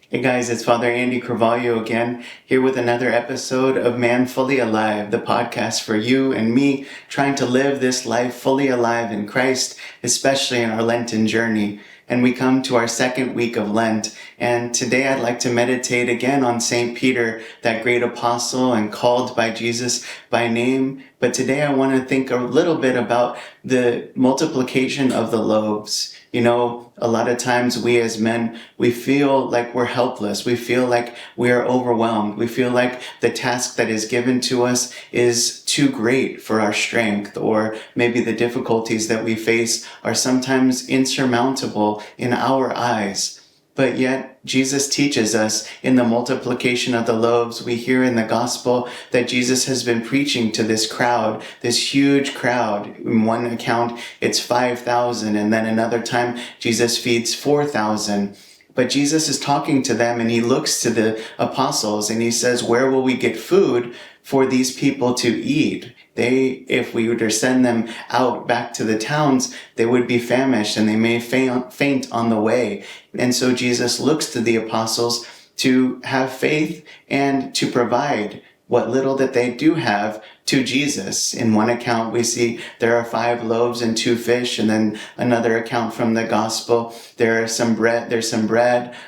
Hey guys, it's Father Andy Cravalho again, here with another episode of Man Fully Alive, the podcast for you and me trying to live this life fully alive in Christ, especially in our Lenten journey. And we come to our second week of Lent, and today I'd like to meditate again on St. Peter, that great apostle and called by Jesus by name. But today I want to think a little bit about the multiplication of the loaves. You know, a lot of times we as men, we feel like we're helpless. We feel like we are overwhelmed. We feel like the task that is given to us is too great for our strength, or maybe the difficulties that we face are sometimes insurmountable in our eyes. But yet, Jesus teaches us in the multiplication of the loaves. We hear in the gospel that Jesus has been preaching to this crowd, this huge crowd. In one account, it's 5,000, and then another time, Jesus feeds 4,000. But Jesus is talking to them, and he looks to the apostles, and he says, where will we get food for these people to eat? If we were to send them out back to the towns, they would be famished and they may faint on the way. And so Jesus looks to the apostles to have faith and to provide what little that they do have to Jesus. In one account, we see there are 5 loaves and 2 fish, and then another account from the gospel, there's some bread,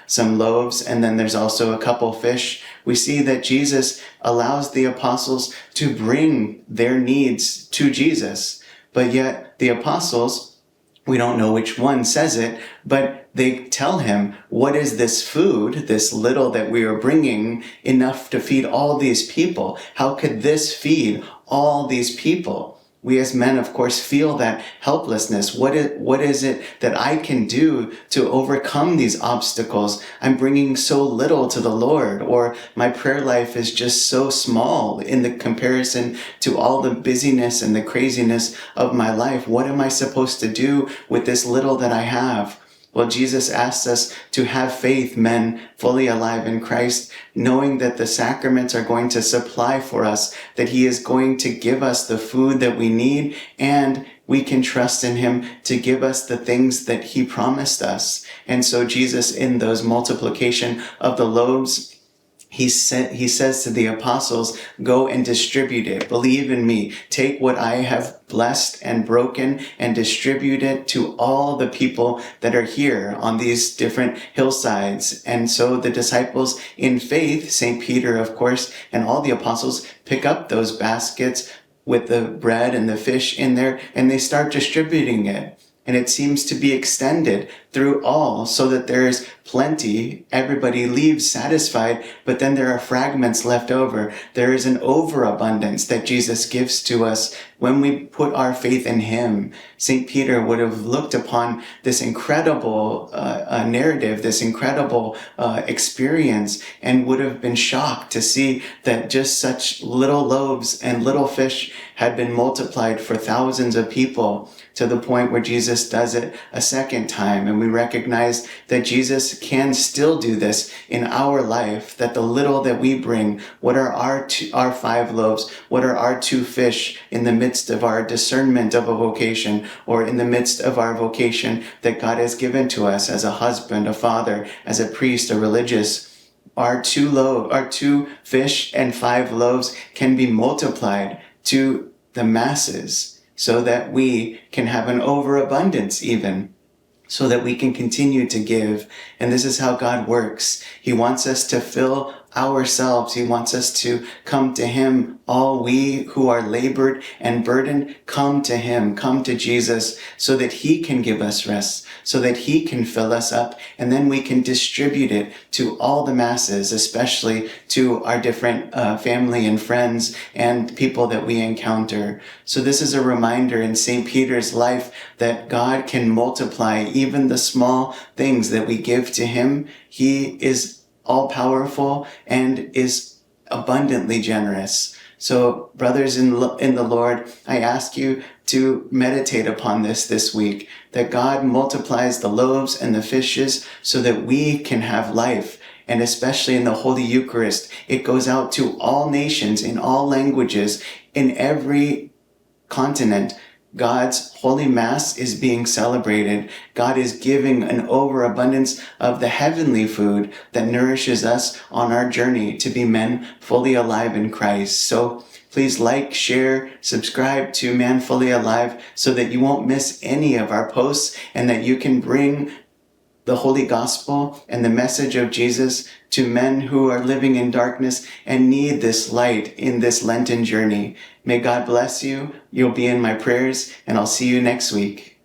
some loaves, and then there's also a couple fish. We see that Jesus allows the apostles to bring their needs to Jesus, but yet the apostles, we don't know which one says it, but they tell him, what is this food, this little that we are bringing, enough to feed all these people? How could this feed all these people? We as men, of course, feel that helplessness. What is it that I can do to overcome these obstacles? I'm bringing so little to the Lord, or my prayer life is just so small in the comparison to all the busyness and the craziness of my life. What am I supposed to do with this little that I have? Well, Jesus asks us to have faith, men fully alive in Christ, knowing that the sacraments are going to supply for us, that he is going to give us the food that we need, and we can trust in him to give us the things that he promised us. And so Jesus, in those multiplication of the loaves, he says to the apostles, go and distribute it. Believe in me. Take what I have blessed and broken and distribute it to all the people that are here on these different hillsides. And so the disciples in faith, St. Peter, of course, and all the apostles pick up those baskets with the bread and the fish in there, and they start distributing it. And it seems to be extended through all, so that there is plenty. Everybody leaves satisfied, but then there are fragments left over. There is an overabundance that Jesus gives to us when we put our faith in him. St. Peter would have looked upon this incredible narrative, this incredible experience, and would have been shocked to see that just such little loaves and little fish had been multiplied for thousands of people, to the point where Jesus does it a second time. And we recognize that Jesus can still do this in our life, that the little that we bring, what are our 5 loaves, what are our 2 fish, in the midst of our discernment of a vocation, or in the midst of our vocation that God has given to us as a husband, a father, as a priest, a religious, our 2 fish and 5 loaves can be multiplied to the masses, so that we can have an overabundance even, so that we can continue to give. And this is how God works. He wants us to fill ourselves. He wants us to come to him. All we who are labored and burdened, come to him, come to Jesus, so that he can give us rest, so that he can fill us up, and then we can distribute it to all the masses, especially to our different family and friends and people that we encounter. So this is a reminder in St. Peter's life that God can multiply even the small things that we give to him. He is all-powerful and is abundantly generous. So, brothers in the Lord, I ask you to meditate upon this week, that God multiplies the loaves and the fishes so that we can have life. And especially in the Holy Eucharist, it goes out to all nations, in all languages, in every continent. God's holy mass is being celebrated. God is giving an overabundance of the heavenly food that nourishes us on our journey to be men fully alive in Christ. So please like, share, subscribe to Man Fully Alive so that you won't miss any of our posts and that you can bring the Holy Gospel and the message of Jesus to men who are living in darkness and need this light in this Lenten journey. May God bless you. You'll be in my prayers, and I'll see you next week.